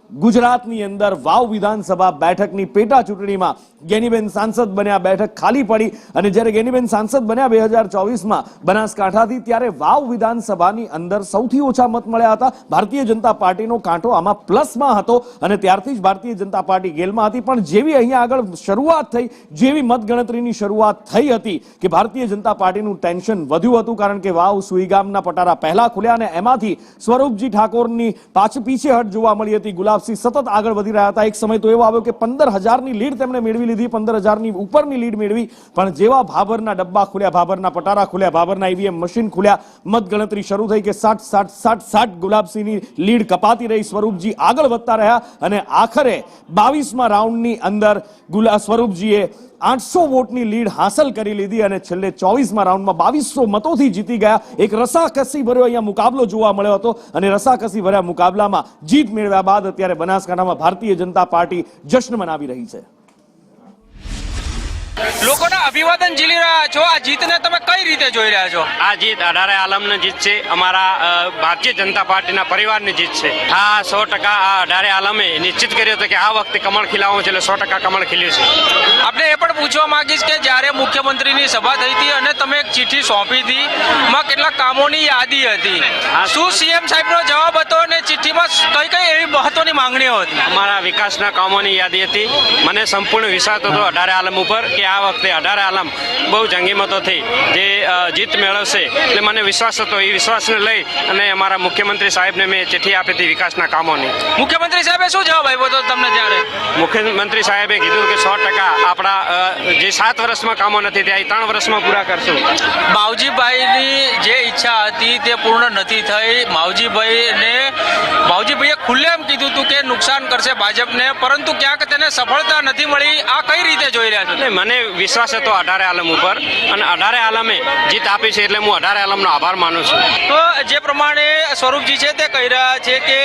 ગુજરાતની અંદર વાવ વિધાનસભા બેઠકની પેટા ચૂંટણીમાં ગેનીબેન સાંસદ બન્યા, બેઠક ખાલી પડી અને જ્યારે ગેનીબેન સાંસદ બન્યા 2024માં બનાસકાંઠાથી, ત્યારે વાવ વિધાનસભાની અંદર સૌથી ઓછા મત મળ્યા હતા. ભારતીય જનતા પાર્ટીનો કાંટો આમાં પ્લસમાં હતો અને ત્યારથી જ ભારતીય જનતા પાર્ટી ગેલમાં હતી. પણ જેવી અહીંયા આગળ શરૂઆત થઈ, જેવી મતગણતરીની શરૂઆત થઈ હતી કે ભારતીય જનતા પાર્ટીનું ટેન્શન વધ્યું હતું, કારણ કે વાવ સુઈગામના પટારા પહેલા ખુલ્યા અને એમાંથી સ્વરૂપજી ઠાકોરની પીછેહટ જોવા મળી હતી. ગુલાબસિંહ સતત આગળ વધી રહ્યા હતા. એક સમય તો એવો આવ્યો કે 15,000ની લીડ તેમણે મેળવી લીધી, 15,000ની ઉપરની લીડ મેળવી. પણ જેવા ભાભરના ડબ્બા ખુલ્યા, ભાભરના પટારા ખુલ્યા, ભાભરના ઈવીએમ મશીન ખુલ્યા, મતગણતરી શરૂ થઈ કે 60 ગુલાબસિંહની લીડ કપાતી રહી. સ્વરૂપજી આગળ વધતા રહ્યા અને આખરે 22મા રાઉન્ડની અંદર સ્વરૂપજીએ 800 વોટની લીડ હાંસલ કરી લીધી અને છેલ્લે 24મા રાઉન્ડમાં 2200 મતોથી જીતી ગયા. એક રસાકસી ભર્યો અહીંયા મુકાબલો જોવા મળ્યો હતો અને રસાકસી ભર્યા મુકાબલામાં જીત મેળવ્યા બાદ અત્યારે બનાસકાંઠામાં ભારતીય જનતા પાર્ટી જશ્ન મનાવી રહી છે. લોકોના અભિવાદન ઝીલી રહ્યા છો, આ જીતને તમે કઈ રીતે જોઈ રહ્યા છો? આ જીત અઢારે આલમની જીત છે, અમારા ભારતીય જનતા પાર્ટીના પરિવારની જીત છે. આ 100% આ અઢારે આલમે નિશ્ચિત કર્યો હતો કે આ વખતે કમળ ખીલાવવું છે, એટલે 100% કમળ ખીલ્યું છે. આપણે એ પણ પૂછવા માંગીશ કે જ્યારે મુખ્યમંત્રીની સભા થઈ હતી અને તમે એક ચિઠ્ઠી સોંપી હતી, એમાં કેટલાક કામોની યાદી હતી, શું સીએમ સાહેબનો જવાબ હતો અને ચિઠ્ઠીમાં કઈ કઈ એવી મહત્વની માંગણીઓ હતી? અમારા વિકાસના કામોની યાદી હતી. મને સંપૂર્ણ વિશ્વાસ હતો અઢારે આલમ ઉપર કે આ વખતે અઢારે આલમ બહુ જંગી મતોથી જે જીત મેળવશે, એટલે મને વિશ્વાસ હતો. એ વિશ્વાસને લઈ અને અમારા મુખ્યમંત્રી સાહેબને મેં ચિઠ્ઠી આપી હતી વિકાસના કામોની. મુખ્યમંત્રી સાહેબે શું જવાબ આપ્યો હતો તમને? ત્યારે મુખ્યમંત્રી સાહેબે કીધું કે 100% આપણા જે 7 વર્ષમાં કામો નથી ત્યાં 3 વર્ષમાં પૂરા કરશું. માવજીભાઈની જે ઈચ્છા હતી તે પૂર્ણ નથી થઈ. માવજીભાઈએ ખુલ્લેમ કીધું હતું કે નુકસાન કરશે ભાજપને, પરંતુ ક્યાંક તેને સફળતા નથી મળી. આ કઈ રીતે જોઈ રહ્યા છો? મને વિશ્વાસ હતો અઢારે આલમ ઉપર અને અઢારે આલમે જીત આપી છે, એટલે હું અઢારે આલમનો આભાર માનું છું. તો જે પ્રમાણે સ્વરૂપજી છે તે કહી રહ્યા છે કે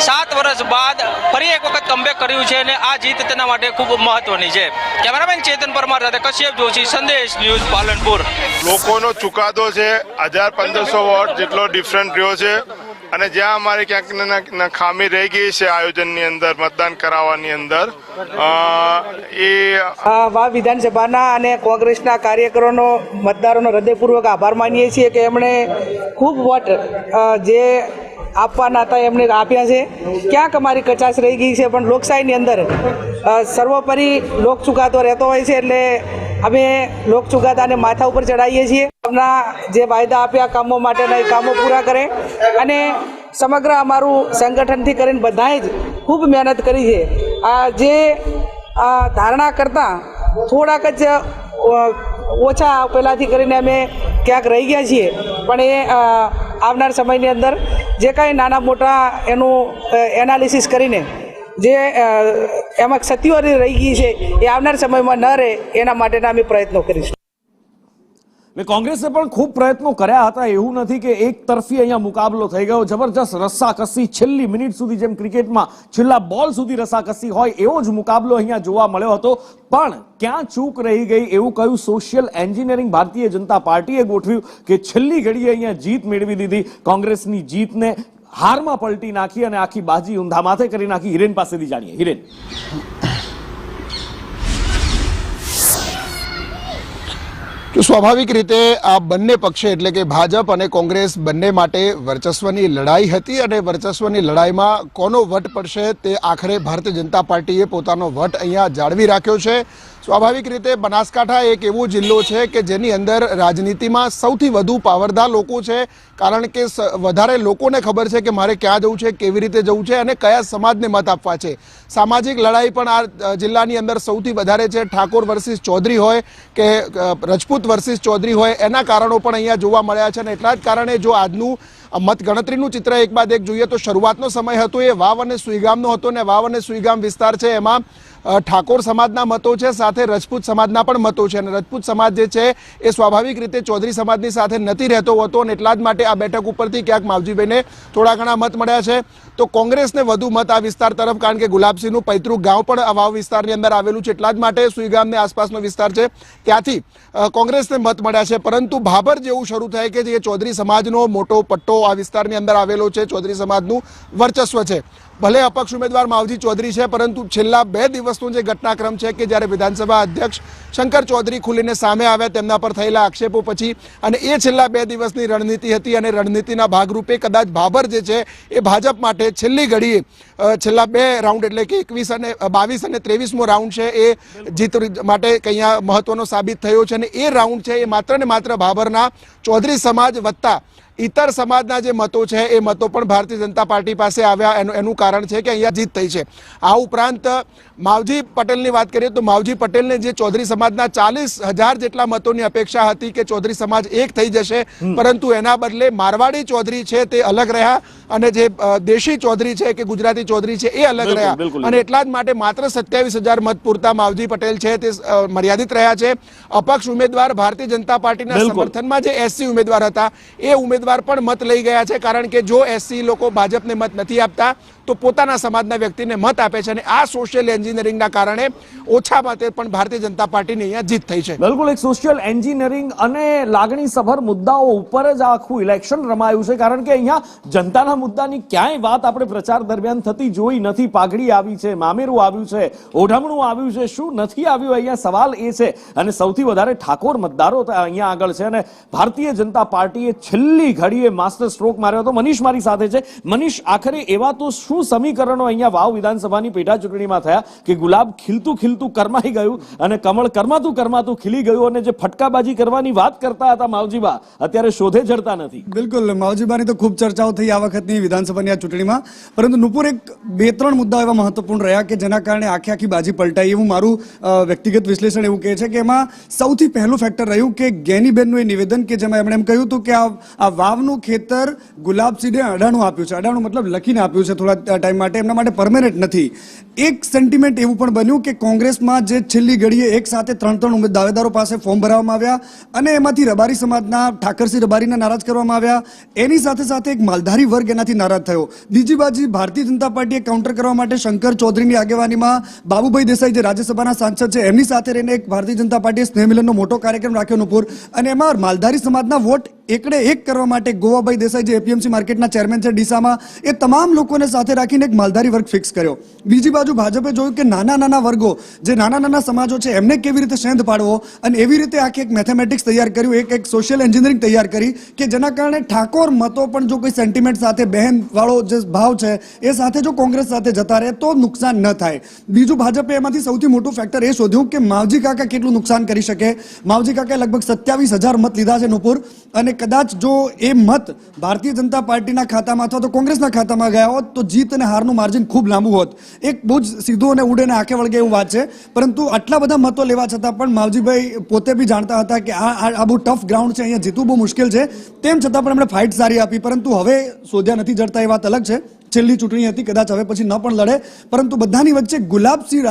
7 વર્ષ બાદ ફરી એક વખત કમબેક કર્યું છે અને આ જીત તેના માટે ખૂબ મહત્વની છે. કેમેરામેન ચેતન પરમાર સાથે કશ્યપ જોશી, સંદેશ ન્યૂઝ, પાલનપુર. લોકોનો ચુકાદો છે, 1500 વોટ જેટલો ડિફરન્ટ રહ્યો છે અને જ્યાં અમારે ક્યાંક ખામી રહી ગઈ છે આયોજનની અંદર, મતદાન કરાવવાની અંદર, વાવ વિધાનસભાના અને કોંગ્રેસના કાર્યકરોનો, મતદારોનો હૃદયપૂર્વક આભાર માનીએ છીએ કે એમણે ખૂબ વોટ જે આપવાના હતા એમને આપ્યા છે. ક્યાંક અમારી કચાશ રહી ગઈ છે, પણ લોકશાહીની અંદર સર્વોપરી લોક ચુકાદો રહેતો હોય છે, એટલે અમે લોક ચુકાદાને માથા ઉપર ચડાવીએ છીએ. એમના જે વાયદા આપ્યા કામો માટેના એ કામો પૂરા કરે અને સમગ્ર અમારું સંગઠનથી કરીને બધાએ જ ખૂબ મહેનત કરી છે. આ જે ધારણા કરતાં થોડાક જ ઓછા પહેલાંથી કરીને અમે ક્યાંક રહી ગયા છીએ, પણ એ આવનાર સમયની અંદર જે કાંઈ નાના મોટા એનું એનાલિસિસ કરીને જે એમાં ક્ષતિઓ રહી ગઈ છે એ આવનાર સમયમાં ન રહે એના માટેના અમે પ્રયત્નો કરીશું. કોંગ્રેસે પણ ખૂબ પ્રયત્નો કર્યા હતા. એવું નથી કે એક તરફી અહીંયા મુકાબલો થઈ ગયો. જબરજસ્ત રસ્સાકસી, છેલ્લી મિનિટ સુધી, જેમ ક્રિકેટમાં છેલ્લા બોલ સુધી રસ્સાકસી હોય એવો જ મુકાબલો અહીંયા જોવા મળ્યો હતો. પણ ક્યાં ચૂક રહી ગઈ એવું કયું સોશિયલ એન્જિનિયરિંગ ભારતીય જનતા પાર્ટીએ ગોઠવ્યું કે છેલ્લી ઘડીએ અહીંયા જીત મેળવી દીધી. કોંગ્રેસની જીતને હારમાં પલટી નાખી અને આખી બાજી ઊંધા માથે કરી નાખી. હિરેન પાસેથી જાણીએ. હિરેન, તો સ્વાભાવિક રીતે આ બંને પક્ષે એટલે કે ભાજપ અને કોંગ્રેસ બંને માટે વર્ચસ્વની લડાઈ હતી અને વર્ચસ્વની લડાઈમાં કોનો વટ પડશે તે આખરે ભારતીય જનતા પાર્ટીએ પોતાનો વટ અહીંયા જાળવી રાખ્યો છે. સ્વાભાવિક રીતે બનાસકાંઠા એક એવો જિલ્લો છે કે જેની અંદર રાજનીતિમાં સૌથી વધુ પાવરદાર લોકો છે, કારણ કે વધારે લોકોને ખબર છે કે મારે ક્યાં જવું છે, કેવી રીતે જવું છે અને કયા સમાજને મત આપવા છે. સામાજિક લડાઈ પણ આ જિલ્લાની અંદર સૌથી વધારે છે. ઠાકોર વર્સિસ ચૌધરી હોય કે રજપૂત વર્સિસ ચૌધરી હોય, એના કારણો પણ અહીંયા જોવા મળ્યા છે અને એટલા જ કારણે જો આજનું મતગણતરીનું ચિત્ર એક બાદ એક જોઈએ તો શરૂઆતનો સમય હતો એ વાવ અને સુઈગામનો હતો અને વાવ અને સુઈગામ વિસ્તાર છે એમાં ઠાકોર સમાજના મતો છે, સાથે રજપૂત સમાજના પણ મતો છે અને રજપૂત સમાજ જે છે એ સ્વાભાવિક રીતે ચૌધરી સમાજની સાથે નથી રહેતો હતો અને એટલા જ માટે આ બેઠક ઉપરથી ક્યાંક માવજીભાઈને થોડા ઘણા મત મળ્યા છે. તો કોંગ્રેસને વધુ મત આ વિસ્તાર તરફ, કારણ કે ગુલાબસિંહનું પૈતૃક ગામ પણ આ વાવ વિસ્તારની અંદર આવેલું છે, એટલા જ માટે સુઈગામની આસપાસનો વિસ્તાર છે ત્યાંથી કોંગ્રેસને મત મળ્યા છે. પરંતુ ભાભર જેવું શરૂ થાય કે જે ચૌધરી સમાજનો મોટો પટ્ટો આ વિસ્તારની અંદર આવેલો છે, ચૌધરી સમાજનું વર્ચસ્વ છે, ભલે અપક્ષ ઉમેદવાર માવજી ચૌધરી છે, પરંતુ છેલ્લા 2 દિવસનો જે ઘટનાક્રમ છે કે જ્યારે વિધાનસભા અધ્યક્ષ શંકર ચૌધરી ખુલીને સામે આવ્યા તેમના પર થયેલા આક્ષેપો પછી, અને એ છેલ્લા 2 દિવસની રણનીતિ હતી, અને રણનીતિના ભાગરૂપે કદાચ ભાભર જે છે એ ભાજપ માટે છેલ્લી ઘડીએ છેલ્લા 2 રાઉન્ડ એટલે કે 21 અને 22 અને 23મો રાઉન્ડ છે એ જીત માટે અહીંયા મહત્વનો સાબિત થયો છે. અને એ રાઉન્ડ છે એ માત્ર ને માત્ર ભાભરના ચૌધરી સમાજ વત્તા ઇતર સમાજના જે મતો છે એ મતો પણ ભારતીય જનતા પાર્ટી પાસે આવ્યા. એનું કારણ છે કે અહીંયા જીત થઈ છે. આ ઉપરાંત માવજી પટેલની વાત કરીએ તો માવજી પટેલને જે ચૌધરી સમાજના 40,000 જેટલા મતોની અપેક્ષા હતી કે ચૌધરી સમાજ એક થઈ જશે, પરંતુ એના બદલે મારવાડી ચૌધરી છે તે અલગ રહ્યા, અને જે દેશી ચૌધરી છે કે ગુજરાતી ચૌધરી છે એ અલગ રહ્યા, અને એટલા જ માટે માત્ર 27,000 મત પૂરતા માવજી પટેલ છે તે મર્યાદિત રહ્યા છે. અપક્ષ ઉમેદવાર ભારતીય જનતા પાર્ટીના સમર્થનમાં જે એસસી ઉમેદવાર હતા એ ઉમેદવાર પણ મત લઈ ગયા છે, કારણ કે જો એસસી લોકો ભાજપને મત નથી આપતા તો પોતાના સમાજના વ્યક્તિને મત આપે છે, અને આ સોશિયલ એન્જિનિયરિંગના કારણે ઓછા મતે પણ ભારતીય જનતા પાર્ટીની અહીંયા જીત થઈ છે. બિલકુલ, એક સોશિયલ એન્જિનિયરિંગ અને લાગણીસભર મુદ્દાઓ ઉપર જ આખું ઇલેક્શન રમાયું છે, કારણ કે અહીંયા જનતાના મુદ્દાની ક્યાંય વાત આપણે પ્રચાર દરમિયાન થતી જોઈ નથી. પાઘડી આવી છે, મામેરું આવ્યું છે, ઓઢમણું આવ્યું છે, શું નથી આવ્યું, અહીંયા સવાલ એ છે. અને સૌથી વધારે ઠાકોર મતદારો અહીંયા આગળ છે, અને ભારતીય જનતા પાર્ટીએ છેલ્લી ઘડીએ માસ્ટર સ્ટ્રોક માર્યો હતો. મનીષ મારી સાથે છે. મનીષ, આખરે એવા તો શું સમીકરણો અહીંયા વાવ વિધાનસભાની પેટા ચૂંટણીમાં થયા કે ગુલાબ ખીલતું ખીલતું કરમાઈ ગયું અને કમળ કરમાતું કરમાતું ખીલી ગયું, અને જે ફટકાબાજી કરવાની વાત કરતા હતા માવજીબા અત્યારે શોધે જડતા નથી? બિલકુલ, માવજીબાની તો ખૂબ ચર્ચાઓ થઈ આ વખતની વિધાનસભાની આ ચૂંટણીમાં, પરંતુ નુપુર એક 2-3 મુદ્દાઓ એવા મહત્વપૂર્ણ રહ્યા કે જેના કારણે આખી બાજી પલટાઈ. એવું મારું વ્યક્તિગત વિશ્લેષણ એવું કહે છે કે એમાં સૌથી પહેલું ફેક્ટર રહ્યું કે ગેનીબેનનું એ નિવેદન કે જેમાં એમણે એમ કહ્યું હતું કે આ વાવનું ખેતર ગુલાબસિંહે અડાણું આપ્યું છે. અડાણું મતલબ લખીને આપ્યું છે થોડા ટાઈમ માટે, એમના માટે પરમેનન્ટ નથી. એક સેન્ટિમેન્ટ એવું પણ બન્યું કે કોંગ્રેસમાં જે છેલ્લી ઘડીએ એક સાથે 3 દાવેદારો પાસે ફોર્મ ભરાવવામાં આવ્યા, અને એમાંથી રબારી સમાજના ઠાકરસિંહ રબારીને નારાજ કરવામાં આવ્યા. એની સાથે સાથે એક માલધારી વર્ગ એનાથી નારાજ થયો. બીજી બાજુ ભારતીય જનતા પાર્ટીએ કાઉન્ટર કરવા માટે શંકર ચૌધરીની આગેવાનીમાં બાબુભાઈ દેસાઈ જે રાજ્યસભાના સાંસદ છે એમની સાથે રહીને એક ભારતીય જનતા પાર્ટીએ સ્નેહ મિલનનો મોટો કાર્યક્રમ રાખ્યો નુપુર, અને એમાં માલધારી સમાજના વોટ એકડે એક કરવા માટે ગોવાભાઈ દેસાઈ જે એપીએમસી માર્કેટના ચેરમેન છે ડીસામાં, એ તમામ લોકોને સાથે રાખીને એક માલધારી વર્ગ ફિક્સ કર્યો. બીજી બાજુ ભાજપે જોયું કે નાના વર્ગો જે નાના સમાજો છે એમને કેવી રીતે સેંધ પાડવો, અને એવી રીતે આખી એક મેથેમેટિક્સ તૈયાર કર્યું, એક સોશિયલ એન્જિનિયરિંગ તૈયાર કરી કે જેના કારણે ઠાકોર મતો પણ જો કોઈ સેન્ટિમેન્ટ સાથે બહેન વાળો જે ભાવ છે એ સાથે જો કોંગ્રેસ સાથે જતા રહે તો નુકસાન ન થાય. બીજું ભાજપે એમાંથી સૌથી મોટું ફેક્ટર એ શોધ્યું કે માવજી કાકા કેટલું નુકસાન કરી શકે. માવજી કાકાએ લગભગ 27,000 મત લીધા છે નુપુર, અને કદાચ જો એ મત ભારતીય જનતા પાર્ટીના ખાતામાં અથવા તો કોંગ્રેસના ખાતામાં ગયા હોત તો જીત અને હારનું માર્જિન ખૂબ લાંબુ હોત. એક બહુ જ સીધું અને ઉડે ને આંખે વળગે એવું વાત છે, પરંતુ આટલા બધા મતો લેવા છતાં પણ માવજીભાઈ પોતે બી જાણતા હતા કે આ બહુ ટફ ગ્રાઉન્ડ છે, અહીંયા જીતવું બહુ મુશ્કેલ છે. તેમ છતાં પણ એમણે ફાઇટ સારી આપી, પરંતુ હવે સોધ્યા નથી જડતા એ વાત અલગ છે. છેલ્લી ચૂંટણી હતી, કદાચ હવે પછી ન પણ લડે, પરંતુ બધાની વચ્ચે ગુલાબસિંહ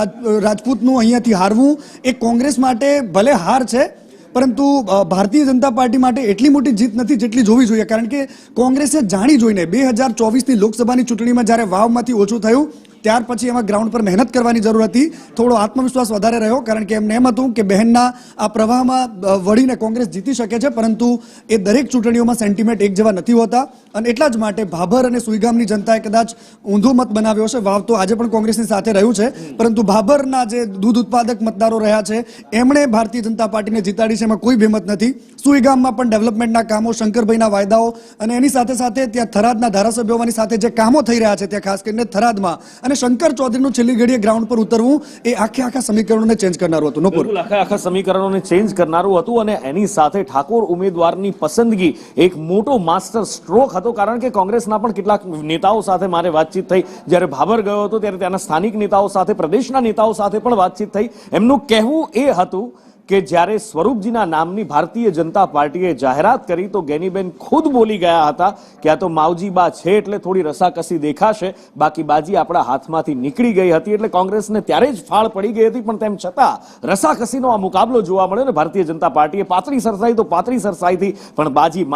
રાજપૂતનું અહીંયાથી હારવું એ કોંગ્રેસ માટે ભલે હાર છે, પરંતુ ભારતીય જનતા પાર્ટી માટે એટલી મોટી જીત નથી જેટલી જોવી જોઈએ, કારણ કે કોંગ્રેસે જાણી જોઈને 2024ની લોકસભાની ચૂંટણીમાં જ્યારે વાવમાંથી ઓછું થયું ત્યાર પછી એમાં ગ્રાઉન્ડ પર મહેનત કરવાની જરૂર હતી. થોડો આત્મવિશ્વાસ વધારે રહ્યો, કારણ કે એમને એમ હતું કે બહેનના આ પ્રવાહમાં વળીને કોંગ્રેસ જીતી શકે છે, પરંતુ એ દરેક ચૂંટણીઓમાં સેન્ટિમેન્ટ એક જેવા નથી હોતા, અને એટલા જ માટે ભાભર અને સુઈગામની જનતાએ કદાચ ઊંધો મત બનાવ્યો છે. વાવ તો આજે પણ કોંગ્રેસની સાથે રહ્યું છે, પરંતુ ભાભરના જે દૂધ ઉત્પાદક મતદારો રહ્યા છે એમણે ભારતીય જનતા પાર્ટીને જીતાડી છે, એમાં કોઈ બેમત નથી. સુઈગામમાં પણ ડેવલપમેન્ટના કામો, શંકરભાઈના વાયદાઓ, અને એની સાથે સાથે ત્યાં થરાદના ધારાસભ્યોની સાથે જે કામો થઈ રહ્યા છે ત્યાં ખાસ કરીને થરાદમાં, અને શંકર ચૌધરીનું છેલ્લી ઘડીએ ગ્રાઉન્ડ પર ઉતરવું એ આખા સમીકરણોને ચેન્જ કરનારું હતું. બિલકુલ, આખા સમીકરણોને ચેન્જ કરનારું હતું, અને એની સાથે ઠાકોર ઉમેદવારની પસંદગી એક મોટો માસ્ટર સ્ટ્રોક હતો, કારણ કે કોંગ્રેસના પણ કેટલાક નેતાઓ સાથે મારે વાતચીત થઈ. જ્યારે ભાભર ગયો હતો ત્યારે ત્યાંના સ્થાનિક નેતાઓ સાથે, પ્રદેશના નેતાઓ સાથે પણ વાતચીત થઈ. એમનું કહેવું એ હતું કે જ્યારે સ્વરૂપજીના નામની ભારતીય જનતા પાર્ટીએ જાહેરાત કરી તો ગેનીબેન ખુદ બોલી ગયા હતા કે આ તો માવજીબા છે એટલે થોડી રસાકસી દેખાશે, બાકી બાજી આપણા હાથમાંથી નીકળી ગઈ હતી. એટલે કોંગ્રેસને ત્યારે જ ફાળ પડી ગઈ હતી, પણ તેમ છતાં રસાકસીનો આ મુકાબલો જોવા મળ્યો ને ભારતીય જનતા પાર્ટીએ પાતળી સરસાઈ તો પાતળી સરસાઈથી પણ બાજી